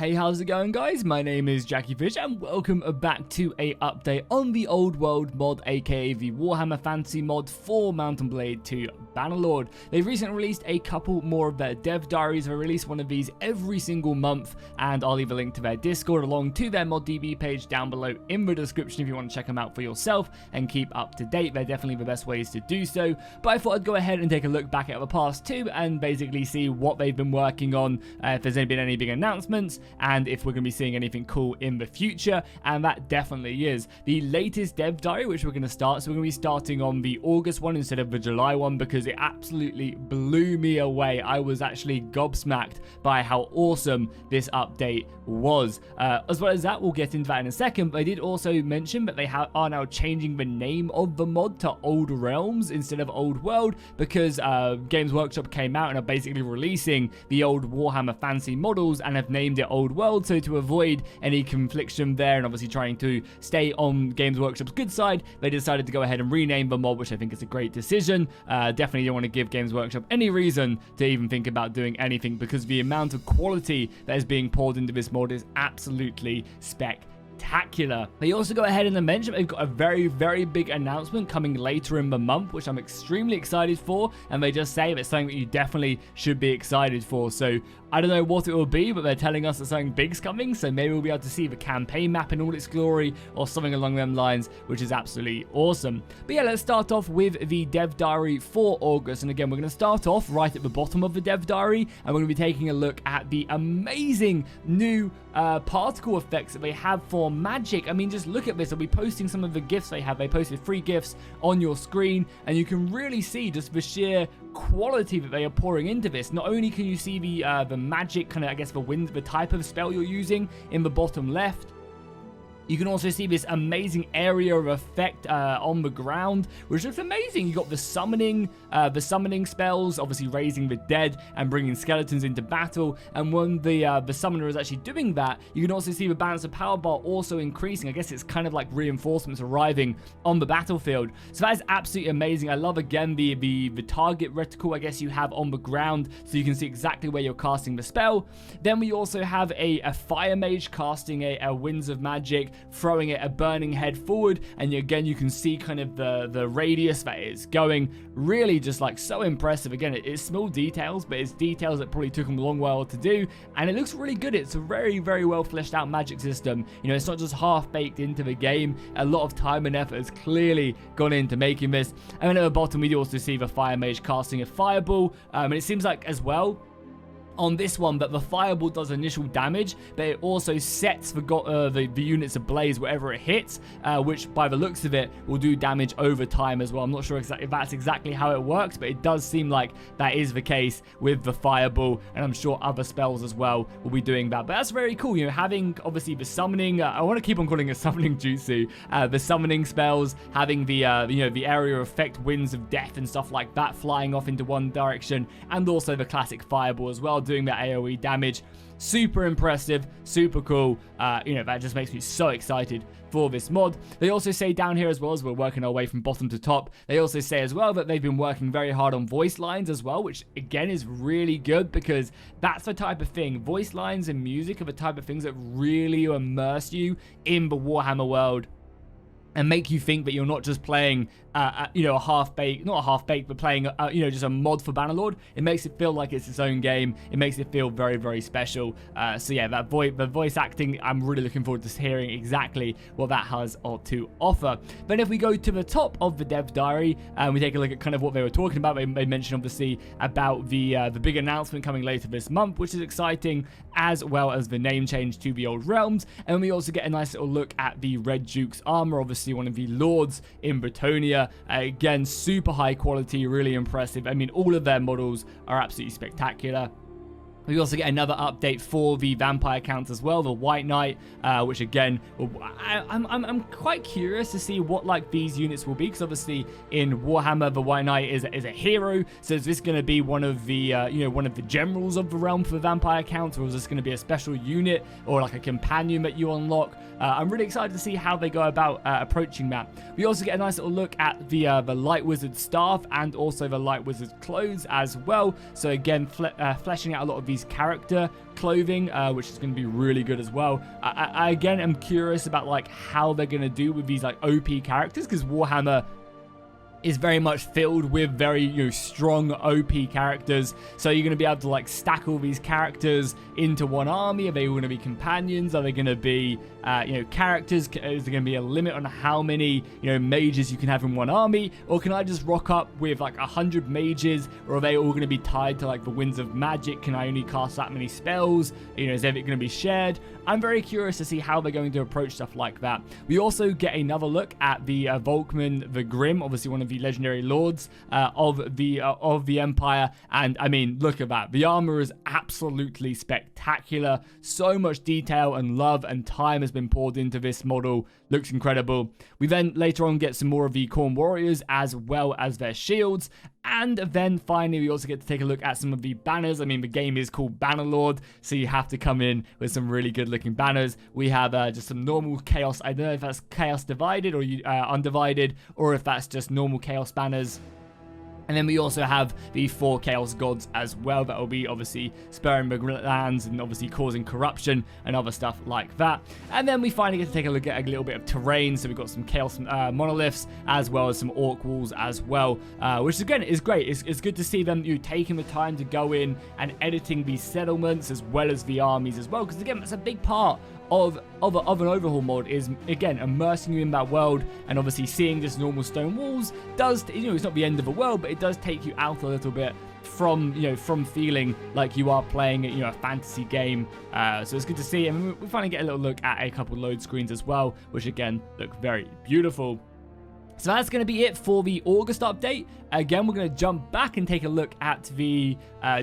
Hey, how's it going, guys? My name is Jackie Fish and welcome back to a update on the Old World mod, aka the Warhammer Fantasy mod for Mount Blade II Bannerlord. They've recently released a couple more of their dev diaries. They release one of these every single month, and I'll leave a link to their Discord along to their ModDB page down below in the description if you want to check them out for yourself and keep up to date. They're definitely the best ways to do so, but I thought I'd go ahead and take a look back at the past two and basically see what they've been working on, if there's been any big announcements, and if we're going to be seeing anything cool in the future, and that definitely is. The latest dev diary, which we're going to start, so we're going to be starting on the August one instead of the July one, because it absolutely blew me away. I was actually gobsmacked by how awesome this update was. As well as that, we'll get into that in a second, but I did also mention that they are now changing the name of the mod to Old Realms instead of Old World, because Games Workshop came out and are basically releasing the old Warhammer Fantasy models and have named it Old World. So to avoid any confliction there, and obviously trying to stay on Games Workshop's good side, they decided to go ahead and rename the mod, which I think is a great decision. Definitely don't want to give Games Workshop any reason to even think about doing anything, because the amount of quality that is being poured into this mod is absolutely spectacular. They also go ahead and mention they've got a very, very big announcement coming later in the month, which I'm extremely excited for, and they just say that it's something that you definitely should be excited for. So I don't know what it will be, but they're telling us that something big's coming, so maybe we'll be able to see the campaign map in all its glory or something along them lines, which is absolutely awesome. But yeah, let's start off with the dev diary for August, and again, we're going to start off right at the bottom of the dev diary, and we're going to be taking a look at the amazing new particle effects that they have for magic. I mean, just look at this. I'll be posting some of the gifts they have. They posted 3 gifts on your screen, and you can really see just the sheer quality that they are pouring into this. Not only can you see the magic, kind of, I guess, the type of spell you're using in the bottom left, you can also see this amazing area of effect on the ground, which looks amazing. You got the summoning spells, obviously raising the dead and bringing skeletons into battle. And when the summoner is actually doing that, you can also see the balance of power bar also increasing. I guess it's kind of like reinforcements arriving on the battlefield. So that is absolutely amazing. I love, again, the target reticle, I guess, you have on the ground, so you can see exactly where you're casting the spell. Then we also have a fire mage casting a Winds of Magic, throwing it a burning head forward, and again, you can see kind of the radius that it's going. Really just like so impressive. Again, it's small details, but it's details that probably took them a long while to do, and it looks really good. It's a very, very well fleshed out magic system. You know, it's not just half baked into the game. A lot of time and effort has clearly gone into making this. And then at the bottom, we also see the fire mage casting a fireball, and it seems like as well on this one that the fireball does initial damage, but it also sets the units ablaze wherever it hits, which by the looks of it will do damage over time as well. I'm not sure if that's exactly how it works, but it does seem like that is the case with the fireball, and I'm sure other spells as well will be doing that. But that's very cool, you know, having obviously the summoning, I want to keep on calling it summoning jutsu, the summoning spells, having the you know, the area effect, winds of death and stuff like that flying off into one direction, and also the classic fireball as well, doing that AoE damage. Super impressive, super cool. You know, that just makes me so excited for this mod. They also say down here as well, as we're working our way from bottom to top, they also say as well that they've been working very hard on voice lines as well, which again is really good, because that's the type of thing, voice lines and music are the type of things that really immerse you in the Warhammer world and make you think that you're not just playing, you know, not a half-baked, but playing, you know, just a mod for Bannerlord. It makes it feel like it's its own game. It makes it feel very, very special. So yeah, the voice acting, I'm really looking forward to hearing exactly what that has to offer. Then if we go to the top of the dev diary, and we take a look at kind of what they were talking about, they mentioned obviously about the big announcement coming later this month, which is exciting, as well as the name change to the Old Realms. And we also get a nice little look at the Red Duke's armor, obviously one of the lords in Bretonia. Again, super high quality, really impressive. I mean, all of their models are absolutely spectacular. We also get another update for the vampire counts as well, the White Knight, which again, I'm quite curious to see what like these units will be, because obviously in Warhammer, the White Knight is a hero. So is this going to be one of the you know, one of the generals of the realm for the vampire counts, or is this going to be a special unit or like a companion that you unlock? I'm really excited to see how they go about approaching that. We also get a nice little look at the Light Wizard staff and also the Light Wizard clothes as well. So again, fleshing out a lot of his character clothing, which is going to be really good as well. I again am curious about like how they're going to do with these like OP characters, because Warhammer is very much filled with very strong OP characters. So you're going to be able to like stack all these characters into one army. Are they all going to be companions? Are they going to be characters? Is there going to be a limit on how many mages you can have in one army, or can I just rock up with like 100 mages? Or are they all going to be tied to like the winds of magic? Can I only cast that many spells? Is everything going to be shared? I'm very curious to see how they're going to approach stuff like that. We also get another look at the Volkman the Grim, obviously one of the legendary lords of the Empire, and I mean, look at that. The armor is absolutely spectacular. So much detail and love and time has been poured into this model. Looks incredible. We then later on get some more of the Khorne warriors as well as their shields. And then finally, we also get to take a look at some of the banners. I mean, the game is called Bannerlord, so you have to come in with some really good looking banners. We have just some normal chaos. I don't know if that's chaos divided or undivided, or if that's just normal chaos banners. And then we also have the 4 Chaos Gods as well that will be obviously sparing the lands and obviously causing corruption and other stuff like that. And then we finally get to take a look at a little bit of terrain. So we've got some Chaos Monoliths as well as some Orc Walls as well, which again is great. It's good to see them taking the time to go in and editing these settlements as well as the armies as well, because again, that's a big part of an overhaul mod, is again immersing you in that world. And obviously seeing just normal stone walls does, it's not the end of the world, but it does take you out a little bit from from feeling like you are playing a fantasy game. So it's good to see, and we finally get a little look at a couple load screens as well, which again look very beautiful. So that's going to be it for the August update. Again, we're going to jump back and take a look at the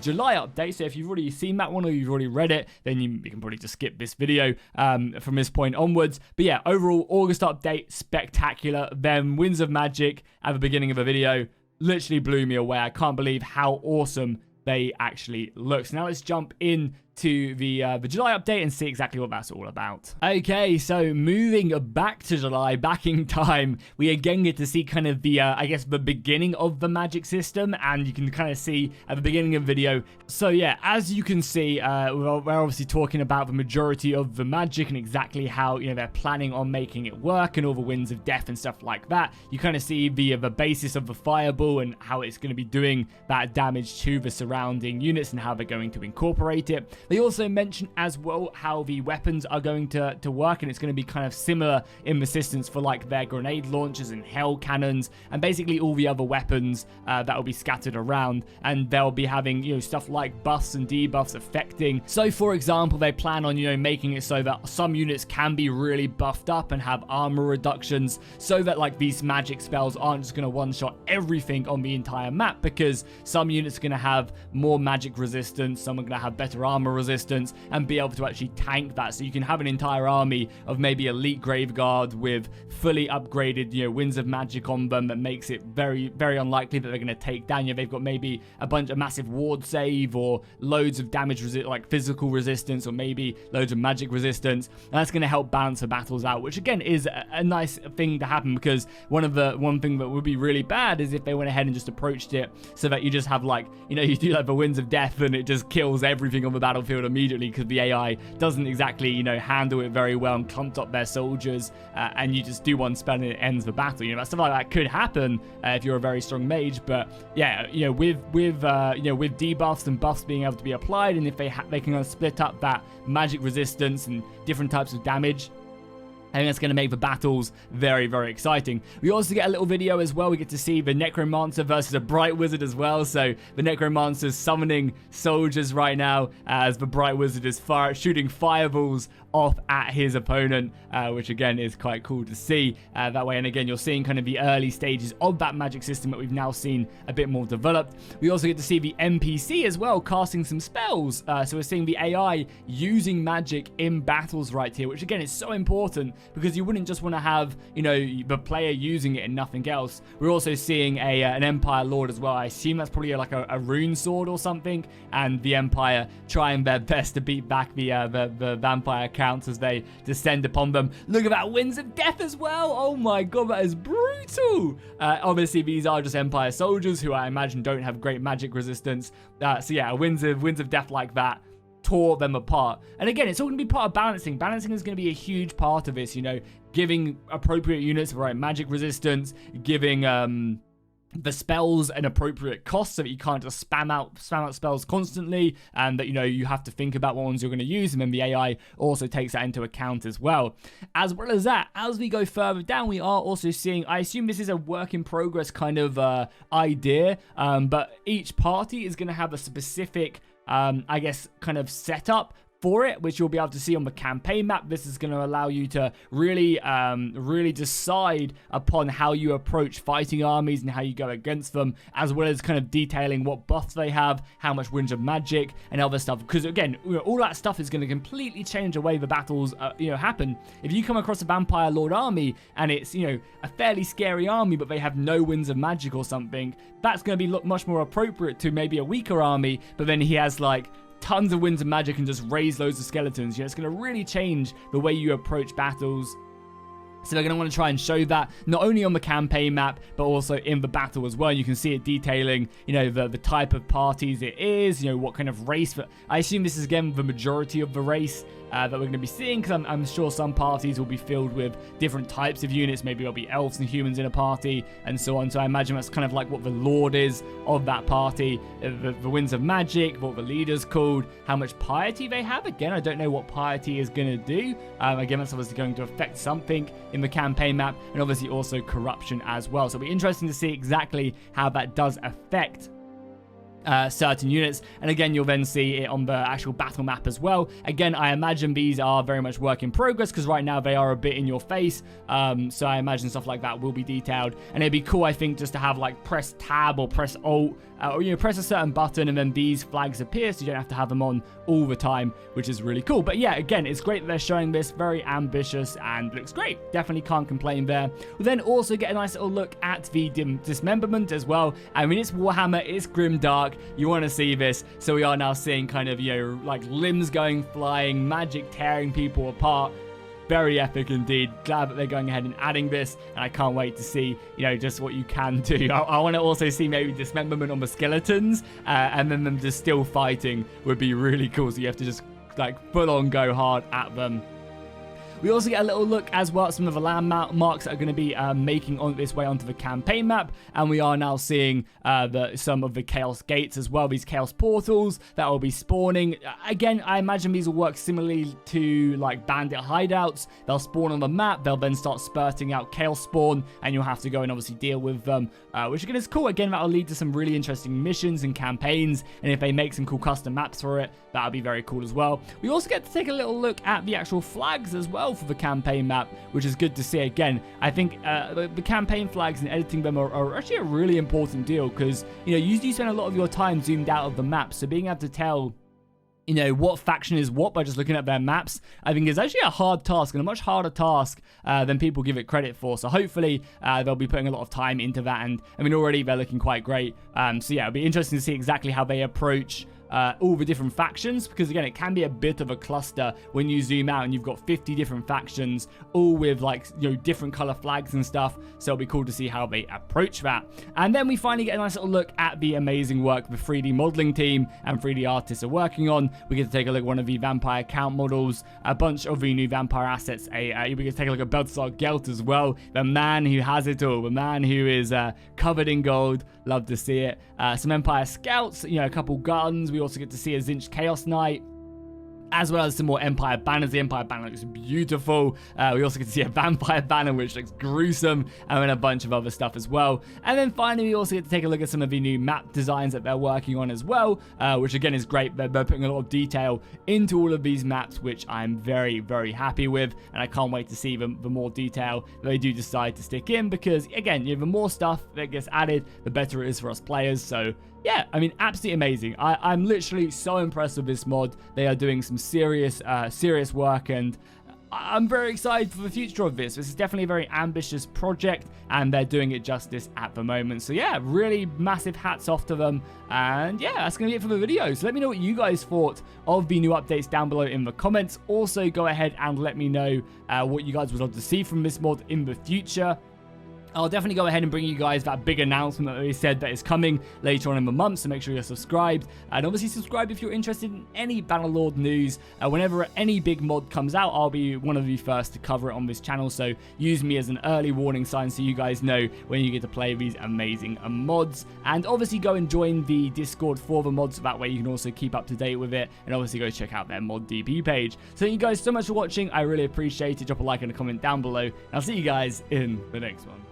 July update. So if you've already seen that one or you've already read it, then you can probably just skip this video from this point onwards. But yeah, overall, August update, spectacular. Then Winds of Magic at the beginning of the video literally blew me away. I can't believe how awesome they actually look. So now let's jump in to the July update and see exactly what that's all about. Okay, so moving back to July, back in time, we again get to see kind of the, I guess, the beginning of the magic system, and you can kind of see at the beginning of the video. So yeah, as you can see, we're obviously talking about the majority of the magic and exactly how, they're planning on making it work and all the winds of death and stuff like that. You kind of see the basis of the fireball and how it's going to be doing that damage to the surrounding units and how they're going to incorporate it. They also mention as well how the weapons are going to work, and it's going to be kind of similar in the systems for like their grenade launchers and hell cannons and basically all the other weapons that will be scattered around, and they'll be having stuff like buffs and debuffs affecting. So for example, they plan on making it so that some units can be really buffed up and have armor reductions, so that like these magic spells aren't just going to one-shot everything on the entire map, because some units are going to have more magic resistance, some are going to have better armor resistance, and be able to actually tank that. So you can have an entire army of maybe elite Graveguard with fully upgraded Winds of Magic on them that makes it very, very unlikely that they're going to take down. They've got maybe a massive ward save or loads of damage like physical resistance, or maybe loads of magic resistance, and that's going to help balance the battles out, which again is a nice thing to happen, because one thing that would be really bad is if they went ahead and just approached it so that you just have like you do like the Winds of Death and it just kills everything on the battlefield immediately, because the AI doesn't exactly handle it very well and clumps up their soldiers, and you just do one spell and it ends the battle. That stuff like that could happen if you're a very strong mage. But yeah, with debuffs and buffs being able to be applied, and if they can kind of split up that magic resistance and different types of damage, I think that's going to make the battles very, very exciting. We also get a little video as well. We get to see the Necromancer versus a Bright Wizard as well. So the Necromancer's summoning soldiers right now as the Bright Wizard is shooting fireballs off at his opponent, which again is quite cool to see that way. And again, you're seeing kind of the early stages of that magic system that we've now seen a bit more developed. We also get to see the NPC as well casting some spells. So we're seeing the AI using magic in battles right here, which again is so important, because you wouldn't just want to have, you know, the player using it and nothing else. We're also seeing an Empire Lord as well. I assume that's probably like a rune sword or something, and the Empire trying their best to beat back the vampire counts as they descend upon them. Look at that, Winds of Death as well. Oh my god, that is brutal. Obviously, these are just Empire soldiers who I imagine don't have great magic resistance. So yeah, Winds of Death like that tore them apart. And again, it's all going to be part of balancing. Balancing is going to be a huge part of this, you know, giving appropriate units the right magic resistance, giving the spells an appropriate cost so that you can't just spam out spells constantly, and that, you know, you have to think about what ones you're going to use, and then the AI also takes that into account as well. As well as that, as we go further down, we are also seeing, I assume this is a work in progress kind of idea, but each party is going to have a specific I guess kind of setup for it, which you'll be able to see on the campaign map. This is going to allow you to really decide upon how you approach fighting armies and how you go against them, as well as kind of detailing what buffs they have, how much Winds of Magic and other stuff, because again, you know, all that stuff is going to completely change the way the battles you know, happen. If you come across a Vampire Lord army and it's, you know, a fairly scary army but they have no Winds of Magic or something, that's going to be much more appropriate to maybe a weaker army, but then he has like tons of Winds of Magic and just raise loads of skeletons. You know, it's going to really change the way you approach battles. So they're going to want to try and show that not only on the campaign map, but also in the battle as well. You can see it detailing, you know, the type of parties it is, you know, what kind of race. I assume this is, again, the majority of the race that we're going to be seeing, because I'm sure some parties will be filled with different types of units. Maybe there'll be elves and humans in a party and so on. So I imagine that's kind of like what the Lord is of that party. The Winds of Magic, what the leader's called, how much piety they have. Again, I don't know what piety is going to do. Again, that's obviously going to affect something in the campaign map, and obviously also corruption as well. So it'll be interesting to see exactly how that does affect certain units, and again, you'll then see it on the actual battle map as well. Again, I imagine these are very much work in progress, because right now they are a bit in your face, so I imagine stuff like that will be detailed, and it'd be cool, I think, just to have like press tab or press alt, or, you know, press a certain button and then these flags appear, so you don't have to have them on all the time, which is really cool. But yeah, again, it's great that they're showing this, very ambitious and looks great. Definitely can't complain there. We'll then also get a nice little look at the dismemberment as well. I mean, it's Warhammer, it's grimdark, you want to see this, so we are now seeing kind of, you know, like limbs going flying, magic tearing people apart. Very epic indeed. Glad that they're going ahead and adding this, and I can't wait to see, you know, just what you can do. I want to also see maybe dismemberment on the skeletons, and then them just still fighting would be really cool. So you have to just like full on go hard at them. We also get a little look as well at some of the landmarks that are going to be making its way onto the campaign map, and we are now seeing some of the Chaos Gates as well, these Chaos Portals that will be spawning. Again, I imagine these will work similarly to like bandit hideouts. They'll spawn on the map, they'll then start spurting out Chaos Spawn, and you'll have to go and obviously deal with them, which again is cool. Again, that'll lead to some really interesting missions and campaigns, and if they make some cool custom maps for it, that'll be very cool as well. We also get to take a little look at the actual flags as well for the campaign map, which is good to see. Again, I think the campaign flags and editing them are actually a really important deal, because, you know, you do spend a lot of your time zoomed out of the map, so being able to tell, you know, what faction is what by just looking at their maps, I think is actually a hard task, and a much harder task than people give it credit for. So hopefully they'll be putting a lot of time into that, and I mean, already they're looking quite great. So yeah, it'll be interesting to see exactly how they approach all the different factions, because again, it can be a bit of a cluster when you zoom out and you've got 50 different factions, all with like, you know, different color flags and stuff. So it'll be cool to see how they approach that. And then we finally get a nice little look at the amazing work the 3D modeling team and 3D artists are working on. We get to take a look at one of the vampire count models, a bunch of the new vampire assets. We get to take a look at Balthazar Gelt as well, the man who has it all, the man who is covered in gold. Love to see it. Some Empire Scouts, you know, a couple guns. We also get to see a Zinch Chaos Knight, as well as some more Empire banners. The Empire banner looks beautiful. We also get to see a vampire banner, which looks gruesome, and then a bunch of other stuff as well. And then finally, we also get to take a look at some of the new map designs that they're working on as well, which again is great. They're putting a lot of detail into all of these maps, which I'm very, very happy with, and I can't wait to see the more detail that they do decide to stick in, because again, you know, the more stuff that gets added, the better it is for us players. So yeah, I mean, absolutely amazing. I'm literally so impressed with this mod. They are doing some serious work, and I'm very excited for the future of this. This is definitely a very ambitious project, and they're doing it justice at the moment. So yeah, really massive hats off to them. And yeah, that's going to be it for the video. So let me know what you guys thought of the new updates down below in the comments. Also, go ahead and let me know what you guys would love to see from this mod in the future. I'll definitely go ahead and bring you guys that big announcement that they said that is coming later on in the month, so make sure you're subscribed. And obviously subscribe if you're interested in any Bannerlord news. Whenever any big mod comes out, I'll be one of the first to cover it on this channel, so use me as an early warning sign so you guys know when you get to play these amazing mods. And obviously go and join the Discord for the mods, so that way you can also keep up to date with it, and obviously go check out their mod DB page. So thank you guys so much for watching, I really appreciate it. Drop a like and a comment down below, and I'll see you guys in the next one.